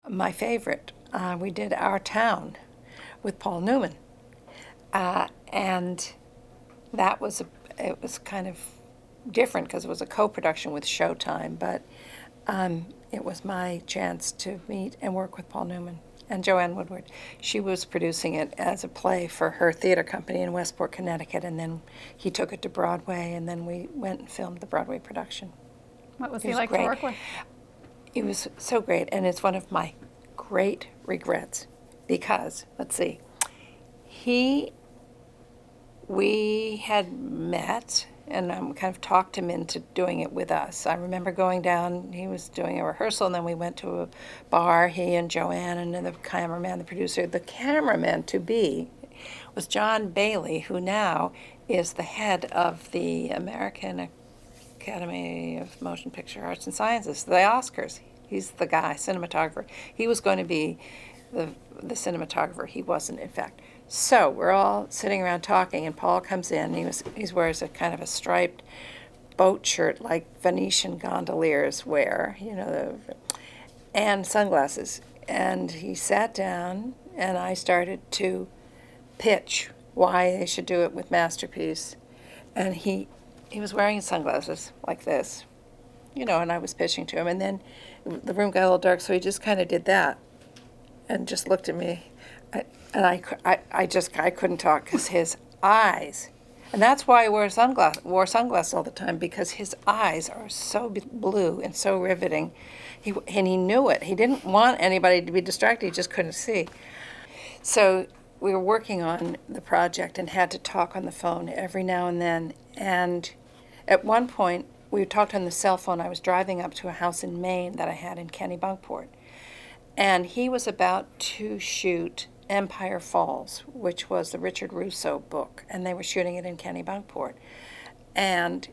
My favorite, we did Our Town with Paul Newman. And that was it was kind of different because it was a co-production with Showtime, but it was my chance to meet and work with Paul Newman and Joanne Woodward. She was producing it as a play for her theater company in Westport, Connecticut, and then he took it to Broadway, and then we went and filmed the Broadway production. What was It he was like to great. work with? It was so great, and it's one of my great regrets because, let's see, he, we had met and kind of talked him into doing it with us. I remember going down, he was doing a rehearsal, and then we went to a bar, he and Joanne, and then the cameraman, the producer. The cameraman to be was John Bailey, who now is the head of the American Academy of Motion Picture Arts and Sciences, the Oscars. He's the guy, cinematographer. He was going to be the cinematographer. He wasn't, in fact. So we're all sitting around talking, and Paul comes in. He wears a kind of a striped boat shirt like Venetian gondoliers wear, and sunglasses. And he sat down, and I started to pitch why they should do it with Masterpiece. And he was wearing sunglasses like this, and I was pitching to him. And then the room got a little dark, so he just kind of did that and just looked at me. I couldn't talk because his eyes, and that's why I wore sunglasses all the time, because his eyes are so blue and so riveting. And he knew it. He didn't want anybody to be distracted. He just couldn't see. So we were working on the project and had to talk on the phone every now and then. And at one point, we talked on the cell phone. I was driving up to a house in Maine that I had in Kennebunkport. And he was about to shoot Empire Falls, which was the Richard Russo book, and they were shooting it in Kennebunkport. And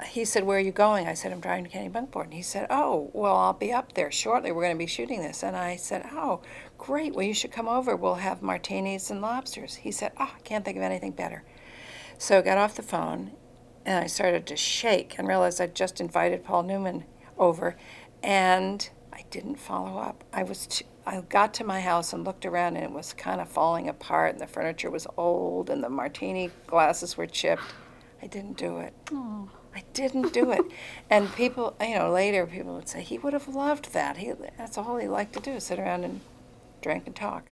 he said, "Where are you going?" I said, "I'm driving to Kennebunkport." And he said, "Oh, well, I'll be up there shortly. We're going to be shooting this." And I said, "Oh, great. Well, you should come over. We'll have martinis and lobsters." He said, "Oh, I can't think of anything better." So I got off the phone, and I started to shake and realized I'd just invited Paul Newman over, and I didn't follow up. I got to my house and looked around, and it was kind of falling apart, and the furniture was old, and the martini glasses were chipped. I didn't do it. Oh. I didn't do it. And people, later people would say, he would have loved that. That's all he liked to do, sit around and drink and talk.